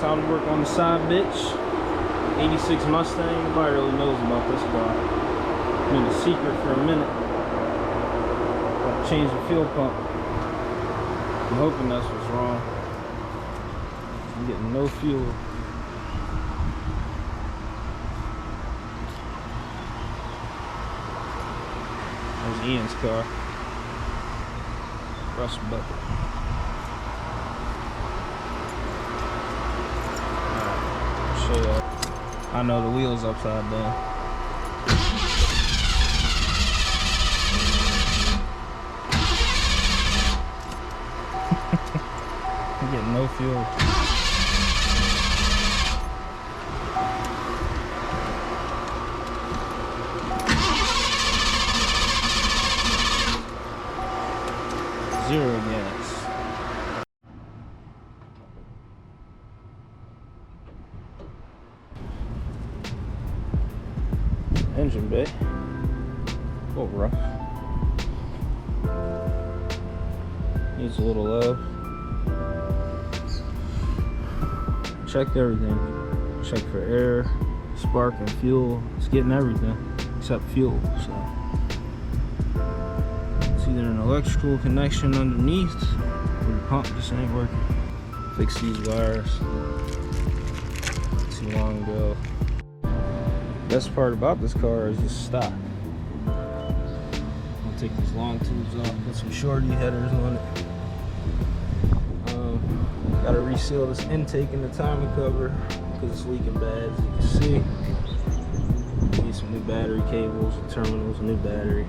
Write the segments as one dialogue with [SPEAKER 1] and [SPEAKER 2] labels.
[SPEAKER 1] time to work on the side bitch. 86 Mustang. Nobody really knows about this car. It's been a secret for a minute. I'll change the fuel pump. I'm hoping that's what's wrong. I'm getting no fuel. There's Ian's car. Rust bucket. Alright, show you. I know the wheel's upside down. I'm getting no fuel. Zero gas. Engine bay. A little rough. Needs a little love. Checked everything. Checked for air, spark, and fuel. It's getting everything except fuel. So it's either an electrical connection underneath or the pump just ain't working. Fix these wires. Too long ago. Best part about this car is just stock. I'll take these long tubes off, put some shorty headers on it. Gotta reseal this intake and the timing cover because it's leaking bad, as you can see. Need some new battery cables, terminals, new battery.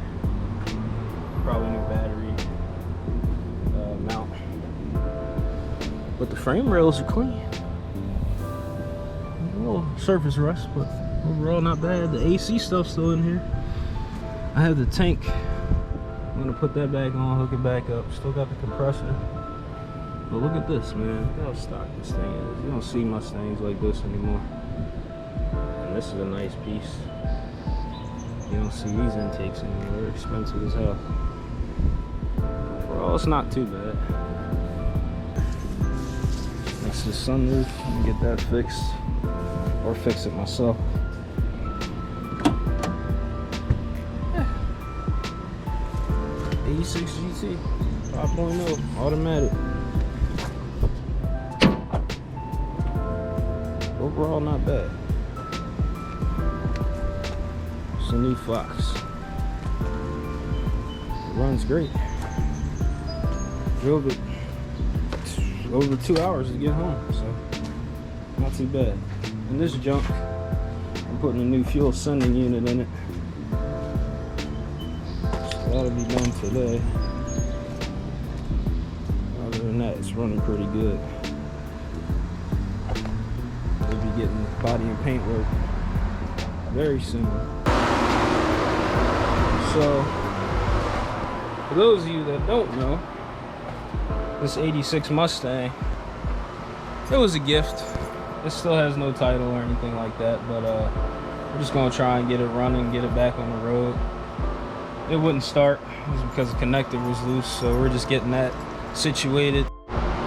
[SPEAKER 1] Probably new battery mount. But the frame rails are clean. A little surface rust, but overall not bad. The AC stuff's still in here. I have the tank. I'm gonna put that back on, hook it back up. Still got the compressor. But look at this, man. Look how stock this thing is. You don't see Mustangs like this anymore. And this is a nice piece. You don't see these intakes anymore. They're expensive as hell. Overall, it's not too bad. Next to the sunroof, I'm gonna get that fixed. Or fix it myself. 86 GT 5.0 automatic. Overall not bad. It's a new Fox. It runs great. Drove it over 2 hours to get home, so not too bad. And this junk, I'm putting a new fuel sending unit in it. So that'll be done today. Other than that, it's running pretty good. We'll be getting body and paint work very soon. So, for those of you that don't know, this 86 Mustang, it was a gift. It still has no title or anything like that, but we're just gonna try and get it running, get it back on the road. It wouldn't start. It was because the connector was loose, so we're just getting that situated.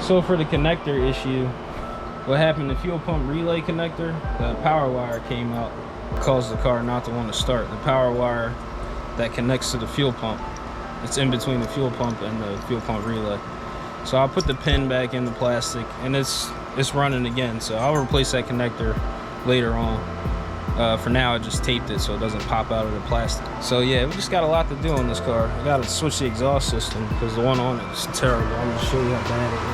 [SPEAKER 1] So for the connector issue, what happened, the fuel pump relay connector, the power wire came out, caused the car not to want to start. The power wire that connects to the fuel pump, it's in between the fuel pump and the fuel pump relay. So I'll put the pin back in the plastic, and it's running again, so I'll replace that connector later on. For now, I just taped it so it doesn't pop out of the plastic. So yeah, we just got a lot to do on this car. I gotta switch the exhaust system because the one on it is terrible. I'm gonna show you how bad it is.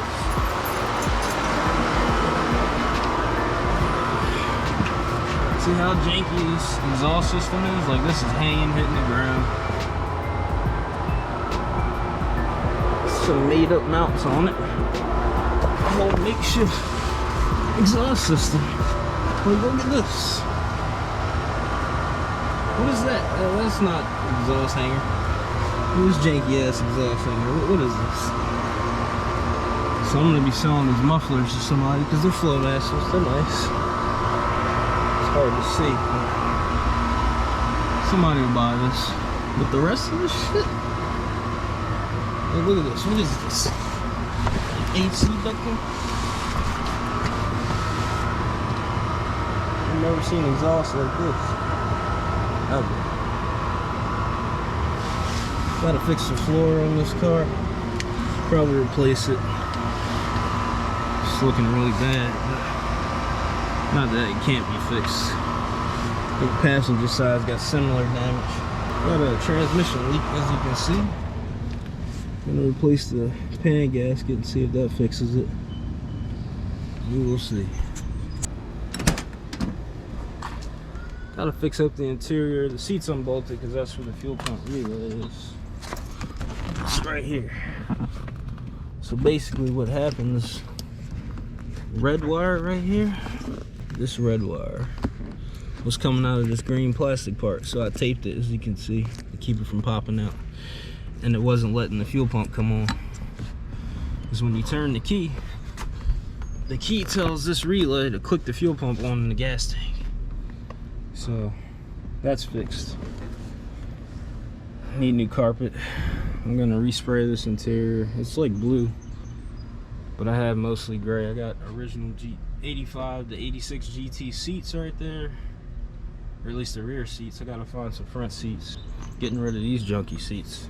[SPEAKER 1] See how janky this exhaust system is? Like, this is hanging, hitting the ground. Some made up mounts on it. A whole makeshift exhaust system. Like, look at this. What is that? That's not exhaust hanger. This janky ass exhaust hanger. What is this? So I'm gonna be selling these mufflers to somebody because they're float assholes. They're nice. It's hard to see. Somebody will buy this. But the rest of this shit. Hey, look at this. What is this? AC ducting? I've never seen exhaust like this. Ever. Gotta fix the floor on this car. Probably replace it. It's looking really bad. Not that it can't be fixed. The passenger side's got similar damage. Got a transmission leak, as you can see. I'm gonna replace the pan gasket and see if that fixes it. We will see. Gotta fix up the interior. The seat's unbolted because that's where the fuel pump relay is. It's right here. So basically what happens, red wire right here, this red wire was coming out of this green plastic part. So I taped it, as you can see, to keep it from popping out. And it wasn't letting the fuel pump come on. Because when you turn the key tells this relay to click the fuel pump on in the gas tank. So that's fixed. Need new carpet. I'm gonna respray this interior. It's like blue, but I have mostly gray. I got original 85 to 86 GT seats right there, or at least the rear seats. I gotta find some front seats. Getting rid of these junky seats.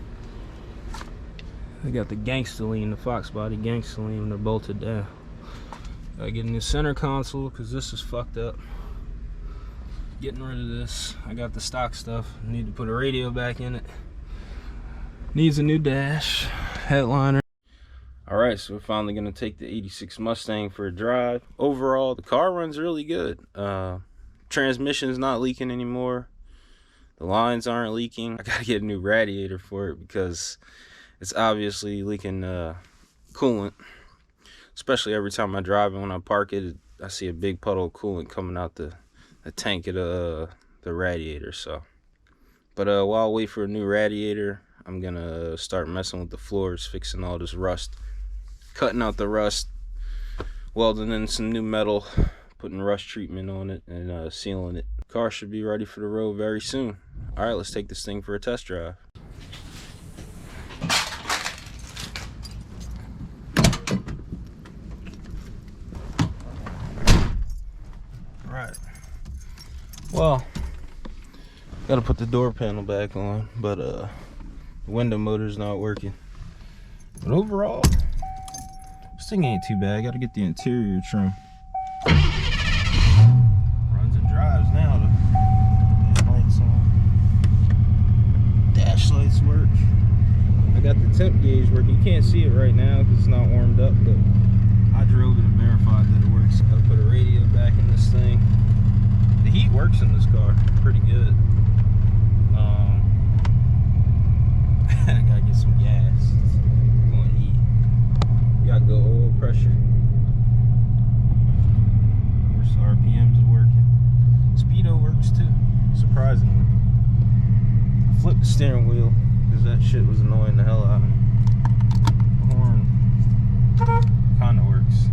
[SPEAKER 1] I got the Gangster-Lean, the Fox body Gangster-Lean. They're bolted down. Gotta get a new center console because this is fucked up. Getting rid of this. I got the stock stuff. Need to put a radio back in it. Needs a new dash, headliner. Alright, so we're finally gonna take the 86 Mustang for a drive. Overall, the car runs really good. Transmission's not leaking anymore. The lines aren't leaking. I gotta get a new radiator for it because it's obviously leaking coolant. Especially every time I drive it. When I park it, I see a big puddle of coolant coming out the tank of the radiator. So, but while I wait for a new radiator, I'm gonna start messing with the floors, fixing all this rust, cutting out the rust, welding in some new metal, putting rust treatment on it, and sealing it. The car should be ready for the road very soon. All right, let's take this thing for a test drive. All right. Well, gotta put the door panel back on, but the window motor's not working. But overall, this thing ain't too bad. I gotta get the interior trim. Runs and drives now. The lights on. Dash lights work. I got the temp gauge working. You can't see it right now because it's not warmed up, but I drove it and verified that it works. Gotta put a radio back in this thing. The heat works in this car pretty good. I gotta get some gas. It's going to heat. Gotta go oil pressure. Of course, the RPMs are working. Speedo works too, surprisingly. I flipped the steering wheel because that shit was annoying the hell out of me. The horn kind of works.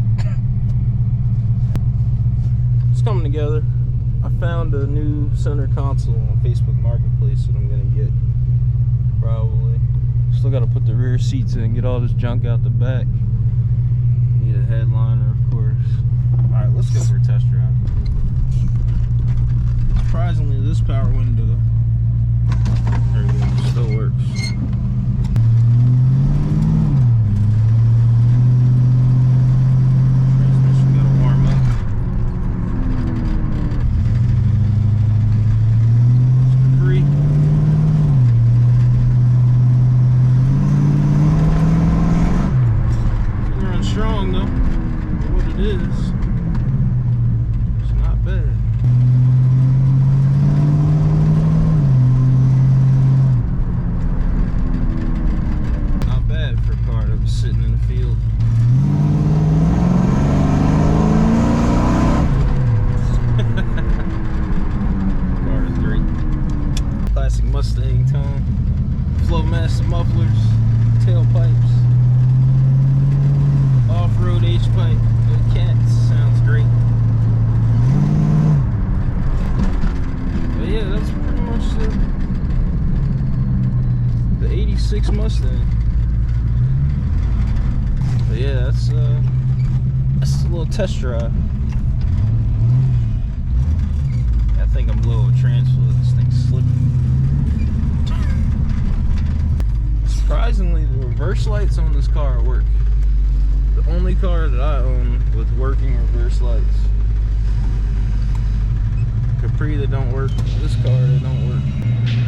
[SPEAKER 1] It's coming together. I found a new center console on Facebook Marketplace that I'm gonna get, probably. Still gotta put the rear seats in and get all this junk out the back. Need a headliner, of course. Alright, let's go for a test drive. Surprisingly, this power window, there we go, still works. Mustang tone, Flowmaster mufflers, tailpipes, off-road H-pipe, no cats, sounds great. But yeah, that's pretty much the 86 Mustang. But yeah, that's a little test drive. think I'm low of transfer. This thing's slipping. Surprisingly, the reverse lights on this car work. The only car that I own with working reverse lights. Capri that don't work. This car that don't work.